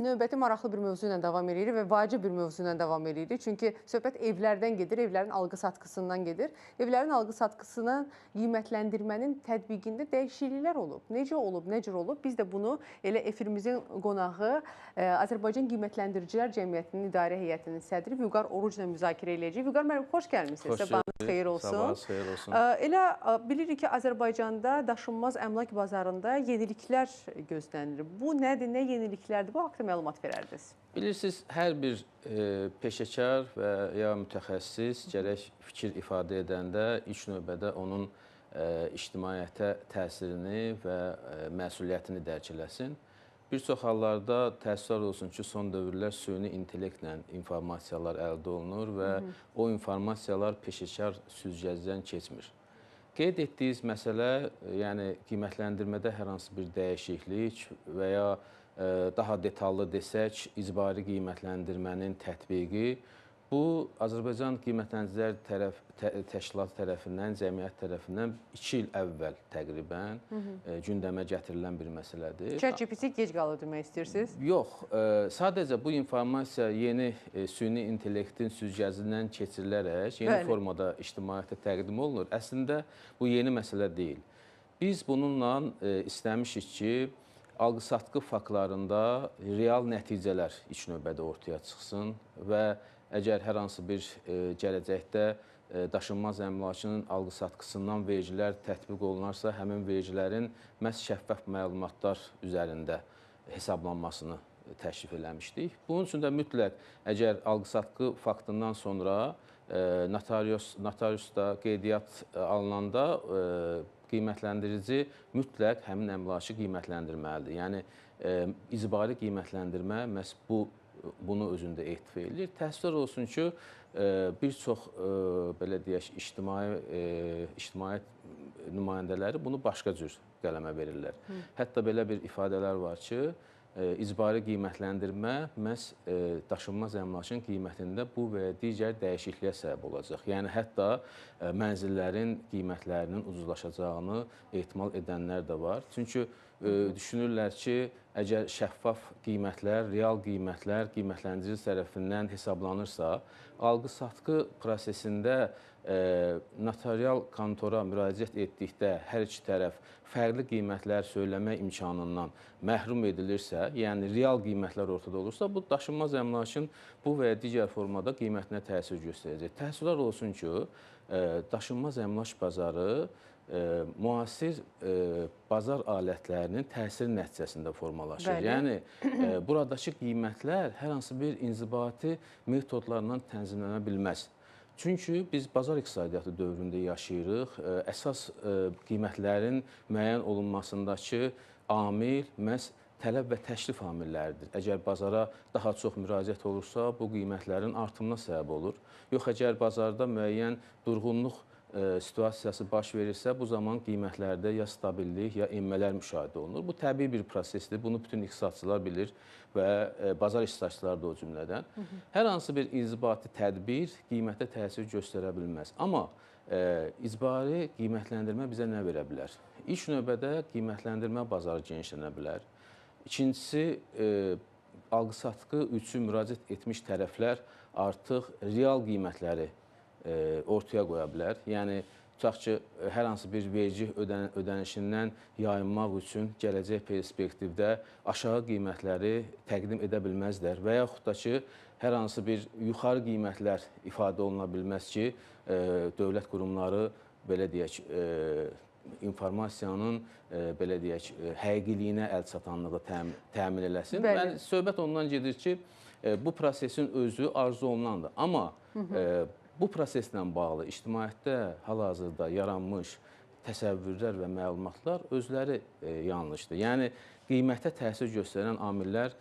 növbəti maraqlı bir mövzu ilə davam edirik və vacib bir mövzu ilə davam edirik. Çünki söhbət evlərdən gedir, evlərin alqı-satqısından gedir. Evlərin alqı-satqısının qiymətləndirmənin tətbiqində dəyişikliklər olub. Necə olub, nə cür olub? Biz də bunu elə efirimizin qonağı Azərbaycan Qiymətləndiricilər Cəmiyyətinin İdarə Heyətinin sədri Vüqar Orucla müzakirə edəcəyik. Vüqar müəllim, xoş gəlmisiniz. Sabahınız xeyir olsun. Sabahınız xeyir olsun. Elə bilirik ki, Azərbaycanda daşınmaz əmlak bazarında yeniliklər gözlənilir. Bu nədir, nə yeniliklərdir? Bu haqda məlumat verərdiniz. Bilirsiniz, hər bir peşəkar və ya mütəxəssis gərək fikir ifadə edəndə ilk növbədə onun ictimaiyyətə təsirini və məsuliyyətini dərk eləsin. Bir çox hallarda təəssüflər olsun ki, son dövrlər süni intellektlə informasiyalar əldə olunur və o informasiyalar peşəkar süzgəcdən keçmir. Qeyd etdiyiniz məsələ, yəni qiymətləndirmədə hər hansı bir dəyişiklik və ya daha detallı desək, icbari qiymətləndirmənin tətbiqi, bu Azərbaycan Qiymətləndiricilər Təşkilatı tərəfindən, cəmiyyət tərəfindən 2 il əvvəl təqribən gündəmə gətirilən bir məsələdir. ChatGPT gec qalır demək istəyirsiniz? Yox, sadəcə bu informasiya yeni süni intellektin süzgəcindən keçirilərək yeni formada ictimaiyyətə təqdim olunur. Əslində, bu yeni məsələ deyil. Biz bununla istəmişik ki, alqı-satqı faktlarında real nəticələr ilk növbədə ortaya çıxsın və əgər hər hansı bir gələcəkdə daşınmaz əmlakının alqı-satqısından vergilər tətbiq olunarsa, həmin vergilərin məhz şəffaf məlumatlar üzərində hesablanmasını təklif eləmişdik. Bunun üçün də mütləq əgər alqı-satqı faktından sonra notariusda qeydiyyat alınanda qiymətləndirici mütləq həmin əmlakı qiymətləndirməlidir. Yəni, icbari qiymətləndirmə məhz bunu özündə ehtiva edir. Təəssüflər olsun ki, bir çox, belə deyək, ictimaiyyət nümayəndələri bunu başqa cür qələmə verirlər. Hətta belə bir ifadələr var ki, icbari qiymətləndirmə məhz daşınmaz əmlakın qiymətində bu və ya digər dəyişikliyə səbəb olacaq. Yəni, hətta mənzillərin qiymətlərinin ucuzlaşacağını ehtimal edənlər də var. Çünki düşünürlər ki, əgər şəffaf qiymətlər, real qiymətlər qiymətləndirici tərəfindən hesablanırsa, alqı-satqı prosesində notarial kontora müraciət etdikdə hər iki tərəf fərqli qiymətlər söyləmək imkanından məhrum edilirsə, yəni real qiymətlər ortada olursa, bu daşınmaz əmlakın bu və ya digər formada qiymətinə təsir göstərəcək. Təəssüflər olsun ki, daşınmaz əmlak bazarı müasir bazar alətlərinin təsiri nəticəsində formalaşır. Yəni, buradakı qiymətlər hər hansı bir inzibati metodlarla tənzimlənə bilməz. Çünki biz bazar iqtisadiyyatı dövründə yaşayırıq. Əsas qiymətlərin müəyyən olunmasındakı amil məhz tələb və təklif amilləridir. Əgər bazara daha çox müraciət olursa, bu qiymətlərin artımına səbəb olur. Yox, əgər bazarda müəyyən durğunluq situasiyası baş verirsə, bu zaman qiymətlərdə ya stabillik, ya enmələr müşahidə olunur. Bu təbii bir prosesdir. Bunu bütün iqtisadçılar bilir və bazar iştirakçıları da o cümlədən. Hər hansı bir inzibati tədbir qiymətə təsir göstərə bilməz. Amma icbari qiymətləndirmə bizə nə verə bilər? İlk növbədə qiymətləndirmə bazarı genişlənə bilər. İkincisi, alqı-satqı üçün müraciət etmiş tərəflər artıq real qiymətləri ortaya qoya bilər. Yəni, tutaq ki, hər hansı bir vergi ödənişindən yayınmaq üçün gələcək perspektivdə aşağı qiymətləri təqdim edə bilməzlər və yaxud da ki, hər hansı bir yuxarı qiymətlər ifadə oluna bilməz ki, dövlət qurumları, belə deyək, informasiyanın, belə deyək, həqiqiliyinə əl çatanlığı təmin eləsin. Yəni, söhbət ondan gedir ki, bu prosesin özü arzu olunandır. Amma bu proseslə bağlı ictimaiyyətdə hal-hazırda yaranmış təsəvvürlər və məlumatlar özləri yanlışdır. Yəni, qiymətə təsir göstərən amillər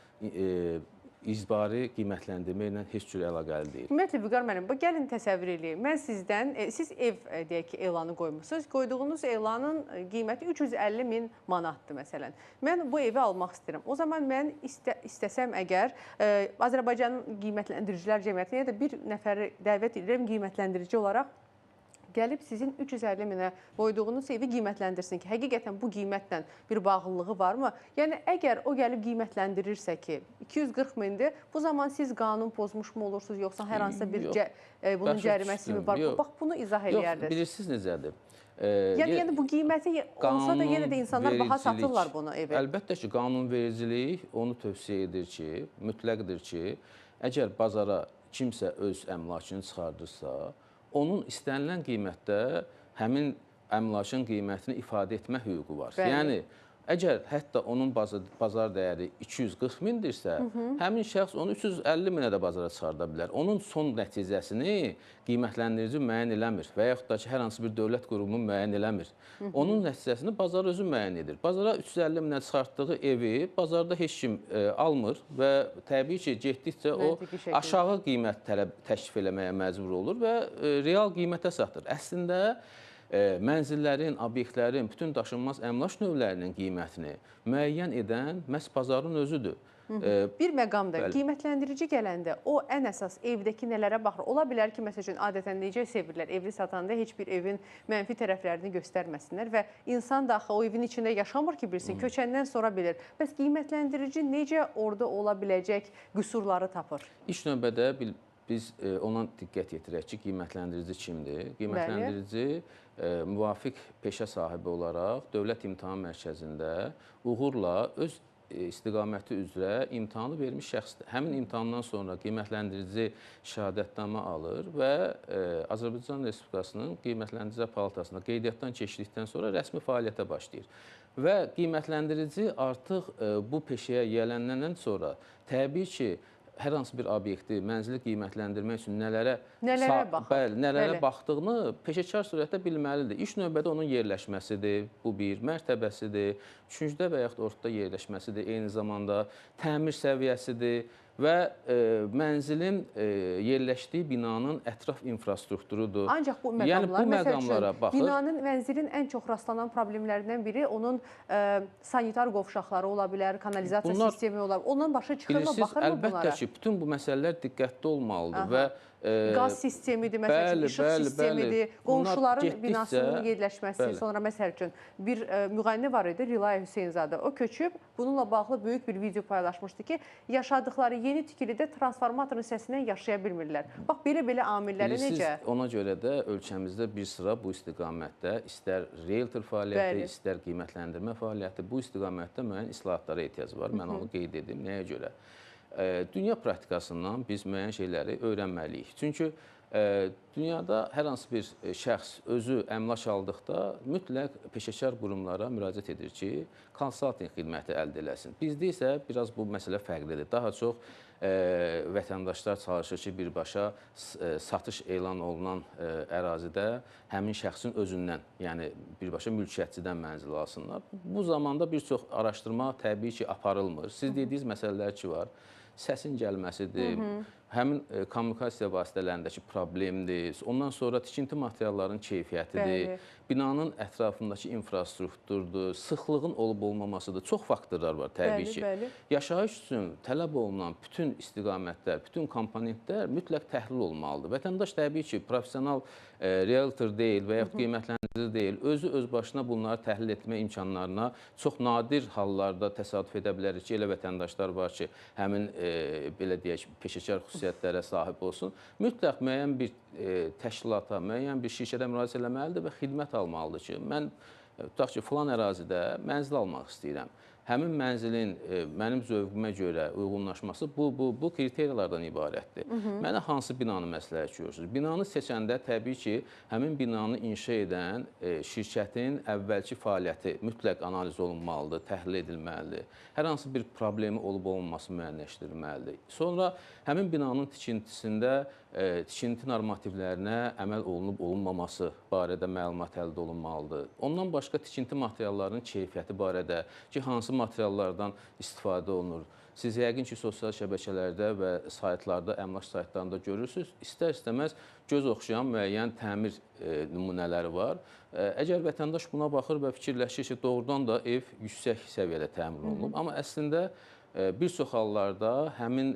icbari qiymətləndirmə ilə heç cür əlaqəli deyil. Ümumiyyətlə, Vüqar müəllim, gəlin təsəvvür edeyim. Mən sizdən, siz ev deyək ki, elanı qoymusunuz. Qoyduğunuz elanın qiyməti 350 min manatdır, məsələn. Mən bu evi almaq istəyirəm. O zaman mən istəsəm əgər, Azərbaycanın Qiymətləndiricilər Cəmiyyətinə ya da bir nəfəri dəvət edirəm qiymətləndirici olaraq gəlib sizin 350 minə qoyduğunuz evi qiymətləndirsin ki, həqiqətən bu qiymətlə bir bağlılığı varmı? Yəni, əgər o gəlib qiymətləndirirsə ki, 240 mindir, bu zaman siz qanun pozmuş mu olursunuz, yoxsa hər hansısa bir bunun cəriməsi mi var? Bax, bunu izah eləyərdiniz. Yox, bilirsiniz necədir? Yəni bu qiyməti olsa da yenə də insanlar baha satırlar bunu evi. Əlbəttə ki, qanunvericilik onu tövsiyə edir ki, mütləqdir ki, əgər bazara kimsə öz əmlakını çıxardırsa, onun istənilən qiymətdə həmin əmlakın qiymətini ifadə etmə hüququ var. Bəli. Yəni, əgər hətta onun bazar dəyəri 240 mindirsə, həmin şəxs onu 350 minə də bazara çıxarda bilər. Onun son nəticəsini qiymətləndirici müəyyən eləmir və yaxud da ki, hər hansı bir dövlət qurumu müəyyən eləmir. Onun nəticəsini bazar özü müəyyən edir. Bazara 350 minə çıxartdığı evi bazarda heç kim almır və təbii ki, getdikcə o aşağı qiymət təklif eləməyə məcbur olur və real qiymətə satır. Əslində, mənzillərin, obyektlərin, bütün daşınmaz əmlak növlərinin qiymətini müəyyən edən məhz bazarın özüdür. Bir məqamda qiymətləndirici gələndə o ən əsas evdəki nələrə baxır? Ola bilər ki, məsəl üçün, adətən necə sevirlər? Evli satanda heç bir evin mənfi tərəflərini göstərməsinlər və insan da axı o evin içində yaşamır ki, bilsin, köçəndən sonra bilir. Bəs qiymətləndirici necə orada ola biləcək qüsurları tapır? İlk növbədə biz ona diqqət yetirək ki, qiymətləndirici kimdir? Qiymətləndirici müvafiq peşə sahibi olaraq Dövlət İmtahan Mərkəzində uğurla öz istiqaməti üzrə imtahanı vermiş şəxsdir. Həmin imtahandan sonra qiymətləndirici şəhadətnamə alır və Azərbaycan Respublikasının Qiymətləndiricilər Palatasında qeydiyyatdan keçdikdən sonra rəsmi fəaliyyətə başlayır. Və qiymətləndirici artıq bu peşəyə yiyələndən sonra təbii ki, hər hansı bir obyekti, mənzili qiymətləndirmək üçün nələrə baxdığını peşəkar surətdə bilməlidir. İlk növbədə onun yerləşməsidir, bu bir, mərtəbəsidir, üçüncüdə və yaxud ortada yerləşməsidir, eyni zamanda təmir səviyyəsidir və mənzilin yerləşdiyi binanın ətraf infrastrukturudur. Ancaq bu məqamlara baxır. Binanın, mənzilin ən çox rastlanan problemlərindən biri onun sanitar qovşaqları ola bilər, kanalizasiya sistemi ola bilər. Ondan başa çıxırmı, baxırmı bunlara? Əlbəttə ki, bütün bu məsələlər diqqətli olmalıdır və qaz sistemidir, məsəl üçün, işıq sistemidir, qonşuların binasının yerləşməsi, sonra məsəl üçün, bir müğənni var idi, Rilay Hüseynzadə, o köçüb, bununla bağlı böyük bir video paylaşmışdı ki, yaşadıkları yeni tikilidə transformatorun səsindən yaşaya bilmirlər. Bax, belə amilləri necə? Ona görə də ölkəmizdə bir sıra bu istiqamətdə, istər realtor fəaliyyəti, istər qiymətləndirmə fəaliyyəti, bu istiqamətdə müəyyən islahatlara ehtiyac var. Mən onu qeyd edim. Nəyə görə? Dünya praktikasından biz müəyyən şeyləri öyrənməliyik. Çünki dünyada hər hansı bir şəxs özü əmlak aldıqda mütləq peşəkar qurumlara müraciət edir ki, konsalting xidməti əldə eləsin. Bizdə isə biraz bu məsələ fərqlidir. Daha çox vətəndaşlar çalışır ki, birbaşa satış elan olunan ərazidə həmin şəxsin özündən, yəni birbaşa mülkiyyətçidən mənzil alsınlar. Bu zamanda bir çox araşdırma təbii ki, aparılmır. Siz dediyiniz məsələlər ki var, səsin gəlməsidir, həmin kommunikasiya vasitələrindəki problemdir, ondan sonra tikinti materiallarının keyfiyyətidir, binanın ətrafındakı infrastrukturdur, sıxlığın olub-olmamasıdır. Çox faktorlar var təbii ki. Yaşayış üçün tələb olunan bütün istiqamətlər, bütün komponentlər mütləq təhlil olmalıdır. Vətəndaş təbii ki, professional realtor deyil və yaxud qiymətləndirici deyil, özü öz başına bunları təhlil etmə imkanlarına çox nadir hallarda təsadüf edə bilərik ki, elə vətəndaşlar var ki, həmin belə deyək, peşəkar xüsusiyyətlərə sahib olsun. Mütləq müəyyən bir təşkilata, müəyyən bir şirkətə müraciət eləməlidir və xidmət almalıdır ki, mən tutaq ki, filan ərazidə mənzil almaq istəyirəm. Həmin mənzilin mənim zövqümə görə uyğunlaşması bu kriteriyalardan ibarətdir. Mənə hansı binanı məsləhət görürsünüz? Binanı seçəndə təbii ki, həmin binanı inşa edən şirkətin əvvəlki fəaliyyəti mütləq analiz olunmalıdır, təhlil edilməlidir. Hər hansı bir problemi olub-olmaması müəyyənləşdirilməlidir. Sonra həmin binanın tikintisində tikinti normativlərinə əməl olunub-olunmaması barədə məlumat əldə olunmalıdır. Ondan başqa tikinti materiallarının keyfiyyəti barədə ki, hansı materiallardan istifadə olunur. Siz yəqin ki, sosial şəbəkələrdə və saytlarda, əmlak saytlarında görürsünüz, istər-istəməz göz oxşayan müəyyən təmir nümunələri var. Əgər vətəndaş buna baxır və fikirləşir ki, doğrudan da ev yüksək səviyyədə təmin olunub, amma əslində bir çox hallarda həmin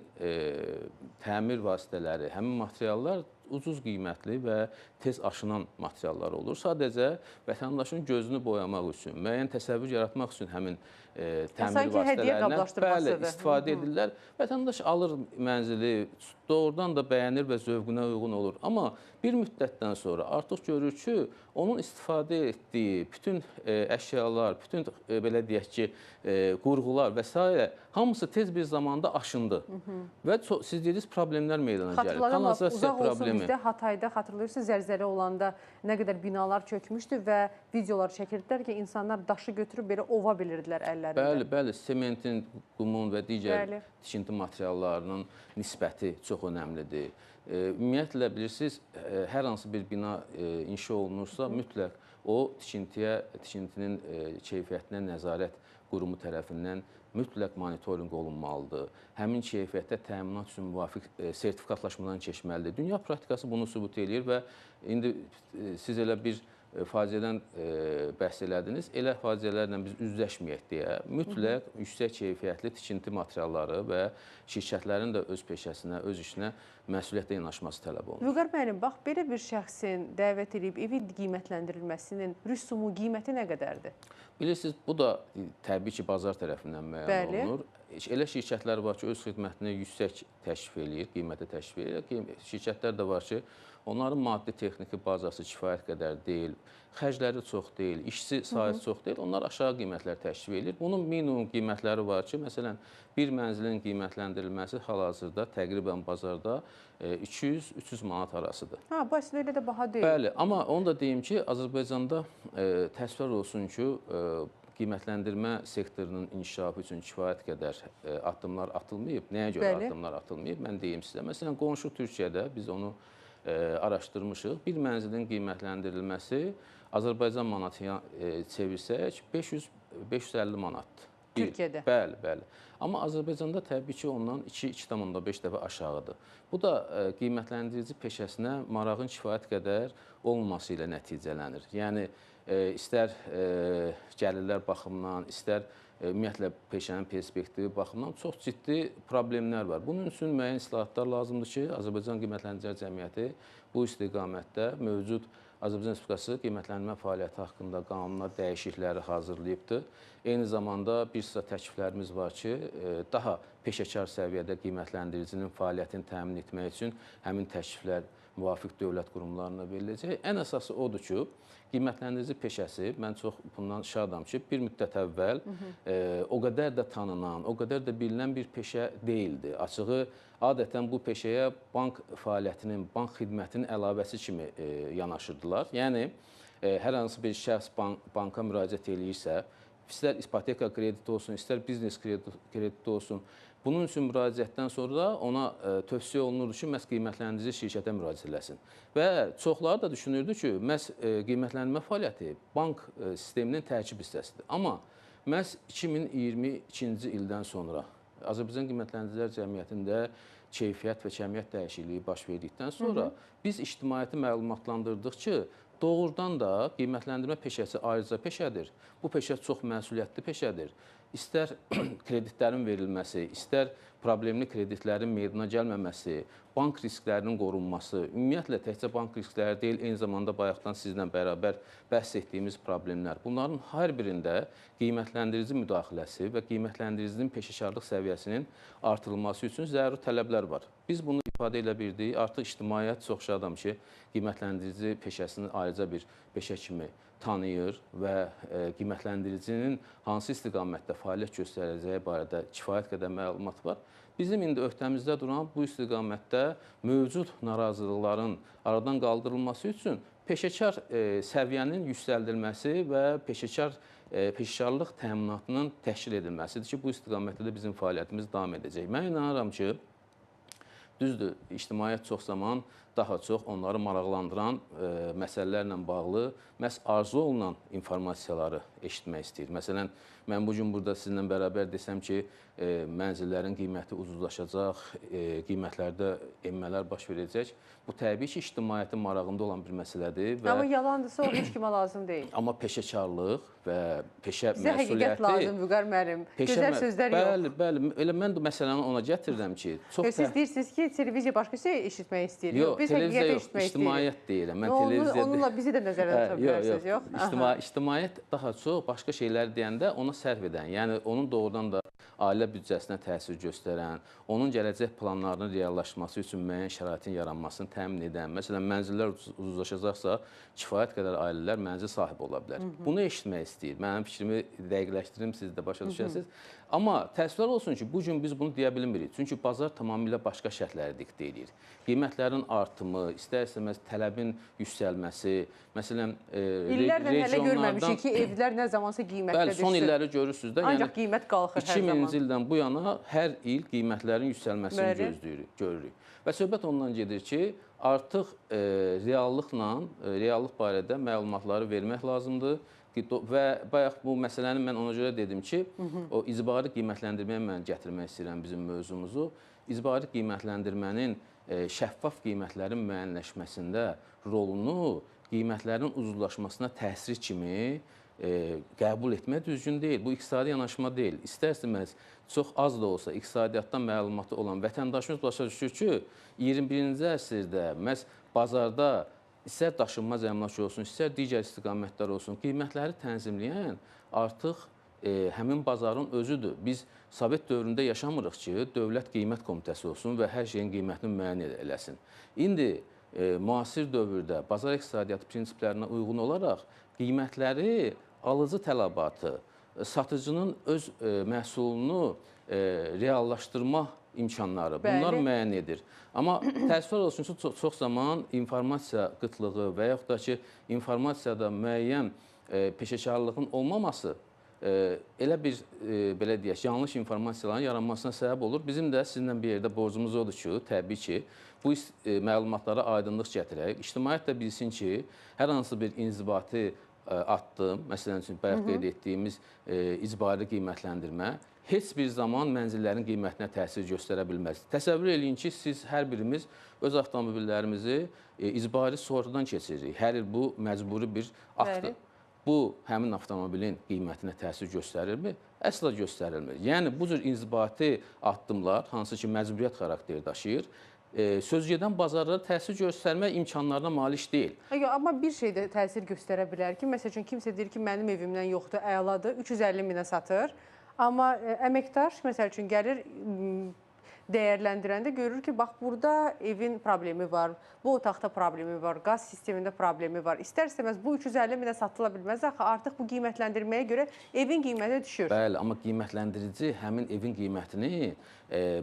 təmir vasitələri, həmin materiallar ucuz qiymətli və tez aşınan materiallar olur. Sadəcə vətəndaşın gözünü boyamaq üçün, müəyyən təsəvvür yaratmaq üçün həmin təmir sanki hədiyyə vasitələrindən qablaşdırmasıdır. istifadə edirlər. Vətəndaş alır mənzili, doğrudan da bəyənir və zövqünə uyğun olur. Amma bir müddətdən sonra artıq görür ki, onun istifadə etdiyi bütün əşyalar, bütün belə deyək ki, qurğular və s. hamısı tez bir zamanda aşındı. Və siz dediniz problemlər meydana gəlir. Xatırladım, Kanalizasiya uzaq olsun problemi. bizdə Hatayda xatırlayırsınız, zəlzələ olanda nə qədər binalar çökmüşdü və videolar çəkirdilər ki, insanlar daşı götürüb belə ova bilirdilər əllərində. Bəli, bəli, sementin, qumun və digər Bəli. tikinti materiallarının nisbəti çox önəmlidir. Ümumiyyətlə bilirsiniz, hər hansı bir bina inşa olunursa, mütləq o tikintinin keyfiyyətinə nəzarət qurumu tərəfindən mütləq monitorinq olunmalıdır. Həmin keyfiyyətə təminat üçün müvafiq sertifikatlaşmadan keçməlidir. Dünya praktikası bunu sübut eləyir və indi siz elə bir faciədən bəhs elədiniz. Elə faciələrlə biz üzləşməyək deyə mütləq yüksək keyfiyyətli tikinti materialları və şirkətlərin də öz peşəsinə, öz işinə məsuliyyətlə yanaşması tələb olunur. Vüqar müəllim, bax, belə bir şəxsin dəvət edib evi qiymətləndirilməsinin rüsumu, qiyməti nə qədərdir? Bilirsiniz, bu da təbii ki, bazar tərəfindən müəyyən olunur. Elə şirkətlər var ki, öz xidmətini yüksək təşrif eləyir, qiymətə təşrif eləyir. Şirkətlər də var ki, onların maddi texniki bazası kifayət qədər deyil, xərcləri çox deyil, işçi sayı çox deyil, onlar aşağı qiymətlər təşrif eləyir. Bunun minimum qiymətləri var ki, məsələn, bir mənzilin qiymətləndirilməsi hal-hazırda təqribən bazarda 200-300 manat arasıdır. Ha, bu əslində elə də baha deyil. Bəli, amma onu da deyim ki, Azərbaycanda təəssüflər olsun ki, qiymətləndirmə sektorunun inkişafı üçün kifayət qədər addımlar atılmayıb. Nəyə görə addımlar atılmayıb? Mən deyim sizə. Məsələn, qonşu Türkiyədə biz onu araşdırmışıq. Bir mənzilin qiymətləndirilməsi Azərbaycan manatına çevirsək 500-550 manatdır. Türkiyədə? Bəli, bəli. Amma Azərbaycanda təbii ki, ondan 2,5 dəfə aşağıdır. Bu da qiymətləndirici peşəsinə marağın kifayət qədər olmaması ilə nəticələnir. Yəni, istər gəlirlər baxımından, istər ümumiyyətlə peşənin perspektivi baxımından çox ciddi problemlər var. Bunun üçün müəyyən islahatlar lazımdır ki, Azərbaycan Qiymətləndiricilər Cəmiyyəti bu istiqamətdə mövcud Azərbaycan Respublikası qiymətləndirmə fəaliyyəti haqqında qanuna dəyişiklikləri hazırlayıbdır. Eyni zamanda bir sıra təkliflərimiz var ki, daha peşəkar səviyyədə qiymətləndiricinin fəaliyyətini təmin etmək üçün həmin təkliflər müvafiq dövlət qurumlarına veriləcək. Ən əsası odur ki, qiymətləndirici peşəsi, mən çox bundan şadam ki, bir müddət əvvəl o qədər də tanınan, o qədər də bilinən bir peşə deyildi. Açığı, adətən bu peşəyə bank fəaliyyətinin, bank xidmətinin əlavəsi kimi yanaşırdılar. Yəni, hər hansı bir şəxs banka müraciət eləyirsə, istər ipoteka krediti olsun, istər biznes krediti olsun, bunun üçün müraciətdən sonra ona tövsiyə olunurdu ki, məhz qiymətləndirici şirkətə müraciət eləsin. Və çoxları da düşünürdü ki, məhz qiymətləndirmə fəaliyyəti bank sisteminin tərkib hissəsidir. Amma məhz 2022-ci ildən sonra Azərbaycan Qiymətləndiricilər Cəmiyyətində keyfiyyət və kəmiyyət dəyişikliyi baş verdikdən sonra biz ictimaiyyəti məlumatlandırdıq ki, doğrudan da qiymətləndirmə peşəsi ayrıca peşədir. Bu peşə çox məsuliyyətli peşədir. İstər kreditlərin verilməsi, istər problemli kreditlərin meydana gəlməməsi, bank risklərinin qorunması, ümumiyyətlə təkcə bank riskləri deyil, eyni zamanda bayaqdan sizlə bərabər bəhs etdiyimiz problemlər. Bunların hər birində qiymətləndirici müdaxiləsi və qiymətləndiricinin peşəkarlıq səviyyəsinin artırılması üçün zəruri tələblər var. Biz bunu ifadə elə bildik, artıq ictimaiyyət çox şadam ki, qiymətləndirici peşəsini ayrıca bir peşə kimi tanıyır və qiymətləndiricinin hansı istiqamətdə fəaliyyət göstərəcəyi barədə kifayət qədər məlumat var. Bizim indi öhdəmizdə duran bu istiqamətdə mövcud narazılıqların aradan qaldırılması üçün peşəkar səviyyənin yüksəldilməsi və peşəkarlıq təminatının təşkil edilməsidir ki, bu istiqamətdə də bizim fəaliyyətimiz davam edəcək. Mən inanıram ki, düzdür, ictimaiyyət çox zaman daha çox onları maraqlandıran məsələlərlə bağlı məhz arzu olunan informasiyaları eşitmək istəyir. Məsələn, mən bu gün burada sizinlə bərabər desəm ki, mənzillərin qiyməti ucuzlaşacaq, qiymətlərdə enmələr baş verəcək. Bu təbii ki, ictimaiyyətin marağında olan bir məsələdir və Amma yalandırsa o heç kimə lazım deyil. amma peşəkarlıq və peşə Bizə həqiqət məsuliyyəti lazım Vüqar müəllim. Gözəl sözlər yox. Bəli, bəli. Elə mən də məsələni ona gətirirəm ki, çox Siz deyirsiniz ki, televiziya başqa şey eşitmək istəyir. Yox, Biz televiziya həqiqəti yox, eşitmək istəyirik. ictimaiyyət deyirəm. Mən televiziya Onunla bizi də nəzərdə tuta bilərsiniz, yox? İctimaiyyət daha çox başqa şeylər deyəndə ona sərf edən, yəni onun doğrudan da ailə büdcəsinə təsir göstərən, onun gələcək planlarının reallaşması üçün müəyyən şəraitin yaranmasını təmin edən, məsələn, mənzillər ucuzlaşacaqsa, kifayət qədər ailələr mənzil sahibi ola bilər. Bunu eşitmək istəyir. Mənim fikrimi dəqiqləşdirim, siz də başa düşəsiniz. Amma təəssüflər olsun ki, bu gün biz bunu deyə bilmirik. Çünki bazar tamamilə başqa şərtləri diktə edir. Qiymətlərin artımı, istər-istəməz tələbin yüksəlməsi, məsələn, İllərlə hələ görməmişik ki, evlər nə zamansa qiymətdə Bəli, son illəri görürsünüz də. Ancaq qiymət qalxır hər zaman. 2000-ci ildən bu yana hər il qiymətlərin yüksəlməsini görürük. Və söhbət ondan gedir ki, artıq reallıq barədə məlumatları vermək lazımdır. Və bayaq bu məsələni mən ona görə dedim ki, o icbari qiymətləndirməyə mən gətirmək istəyirəm bizim mövzumuzu. İcbari qiymətləndirmənin şəffaf qiymətlərin müəyyənləşməsində rolunu qiymətlərin ucuzlaşmasına təsir kimi qəbul etmək düzgün deyil. Bu iqtisadi yanaşma deyil. İstər-istəməz çox az da olsa iqtisadiyyatdan məlumatı olan vətəndaşımız başa düşür ki, 21-ci əsrdə məhz bazarda istər daşınmaz əmlak olsun, istər digər istiqamətlər olsun, qiymətləri tənzimləyən artıq həmin bazarın özüdür. Biz Sovet dövründə yaşamırıq ki, dövlət qiymət komitəsi olsun və hər şeyin qiymətini müəyyən eləsin. İndi müasir dövrdə bazar iqtisadiyyatı prinsiplərinə uyğun olaraq qiymətləri alıcı tələbatı, satıcının öz məhsulunu reallaşdırma imkanları, bunlar müəyyən edir. Amma təəssüflər olsun ki, çox zaman informasiya qıtlığı və yaxud da ki, informasiyada müəyyən peşəkarlığın olmaması elə bir, belə deyək, yanlış informasiyaların yaranmasına səbəb olur. Bizim də sizinlə bir yerdə borcumuz odur ki, təbii ki, bu məlumatlara aydınlıq gətirək. İctimaiyyət də bilsin ki, hər hansı bir inzibati addım, məsələn üçün bayaq qeyd etdiyimiz icbari qiymətləndirmə heç bir zaman mənzillərin qiymətinə təsir göstərə bilməz. Təsəvvür eləyin ki, siz hər birimiz öz avtomobillərimizi icbari sığortadan keçiririk. Hər il bu məcburi bir aktdır. Bu, həmin avtomobilin qiymətinə təsir göstərirmi? Əsla göstərilmir. Yəni, bu cür inzibati addımlar, hansı ki, məcburiyyət xarakteri daşıyır, sözgedən bazarlara təsir göstərmək imkanlarına malik deyil. Amma bir şey də təsir göstərə bilər ki, məsəl üçün kimsə deyir ki, mənim evimdən yoxdur, əladır, 350 minə satır. Amma əməkdaş, məsəl üçün, gəlir dəyərləndirəndə görür ki, bax, burada evin problemi var, bu otaqda problemi var, qaz sistemində problemi var. İstər-istəməz bu 350 minə satıla bilməz, axı artıq bu qiymətləndirməyə görə evin qiyməti düşür. Bəli, amma qiymətləndirici həmin evin qiymətini,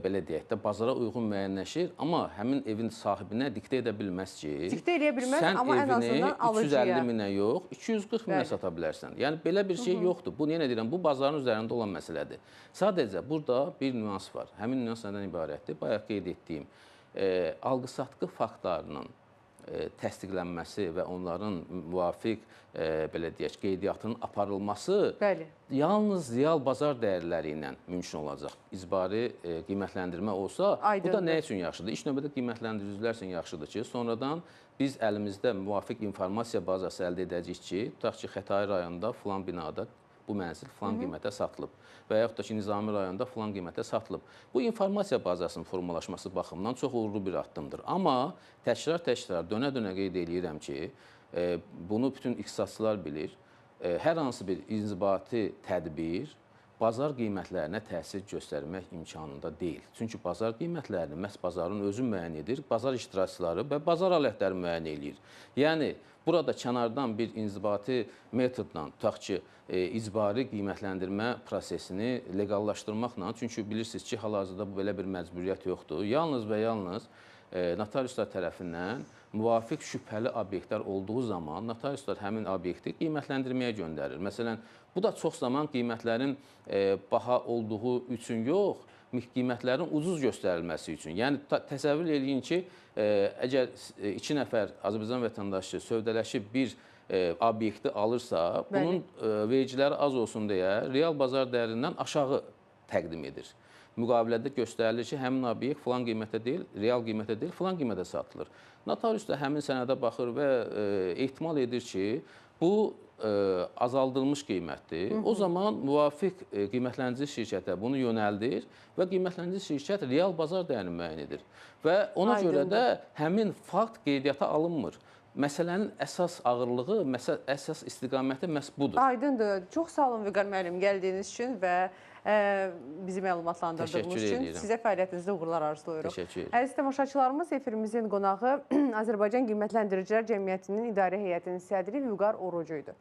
belə deyək də, bazara uyğun müəyyənləşir, amma həmin evin sahibinə diktə edə bilməz ki, diktə edə bilməz, amma ən azından alıcıya. Sən evini 350 minə yox, 240 minə sata bilərsən. Yəni, belə bir şey yoxdur. Bu, yenə deyirəm, bu bazarın üzərində olan məsələdir. Sadəcə, burada bir nüans var. Həmin nüans nədən ibarətdir? Bayaq qeyd etdiyim, alqı-satqı faktlarının təsdiqlənməsi və onların müvafiq, belə deyək, qeydiyyatının aparılması yalnız real bazar dəyərləri ilə mümkün olacaq. İcbari qiymətləndirmə olsa, bu da nə üçün yaxşıdır? İlk növbədə qiymətləndiricilər üçün yaxşıdır ki, sonradan biz əlimizdə müvafiq informasiya bazası əldə edəcəyik ki, tutaq ki, Xətai rayonunda filan binada bu mənzil filan qiymətə satılıb və yaxud da ki, Nizami rayonunda filan qiymətə satılıb. Bu informasiya bazasının formalaşması baxımından çox uğurlu bir addımdır. Amma təkrar dönə-dönə qeyd edirəm ki, bunu bütün ixtisasçılar bilir. Hər hansı bir inzibati tədbir bazar qiymətlərinə təsir göstərmək imkanında deyil. Çünki bazar qiymətlərini məhz bazarın özü müəyyən edir, bazar iştirakçıları və bazar alətləri müəyyən edir. Yəni, burada kənardan bir inzibati metodla, tutaq ki, icbari qiymətləndirmə prosesini legallaşdırmaqla, çünki bilirsiniz ki, hal-hazırda belə bir məcburiyyət yoxdur. Yalnız və yalnız notariuslar tərəfindən müvafiq şübhəli obyektlər olduğu zaman notariuslar həmin obyekti qiymətləndirməyə göndərir. Məsələn, bu da çox zaman qiymətlərin baha olduğu üçün yox, qiymətlərin ucuz göstərilməsi üçün. Yəni, təsəvvür eləyin ki, əgər 2 nəfər Azərbaycan vətəndaşı sövdələşib bir obyekti alırsa, bunun vergiləri az olsun deyə real bazar dəyərindən aşağı təqdim edir. Müqavilədə göstərilir ki, həmin obyekt filan qiymətə deyil, real qiymətə deyil, filan qiymətə satılır. Notarius da həmin sənədə baxır və ehtimal edir ki, bu azaldılmış qiymətdir. O zaman müvafiq qiymətləndirici şirkətə bunu yönəldir və qiymətləndirici şirkət real bazar dəyərini müəyyən edir. Və ona görə də həmin fakt qeydiyyata alınmır. Məsələnin əsas ağırlığı, əsas istiqaməti məhz budur. Aydındır. Çox sağ olun Vüqar müəllim gəldiyiniz üçün və bizi məlumatlandırdığınız üçün. Sizə fəaliyyətinizdə uğurlar arzulayırıq. Təşəkkür edirəm. Əziz tamaşaçılarımız, efirimizin qonağı Azərbaycan Qiymətləndiricilər Cəmiyyətinin İdarə Heyətinin sədri Vüqar Orucu idi.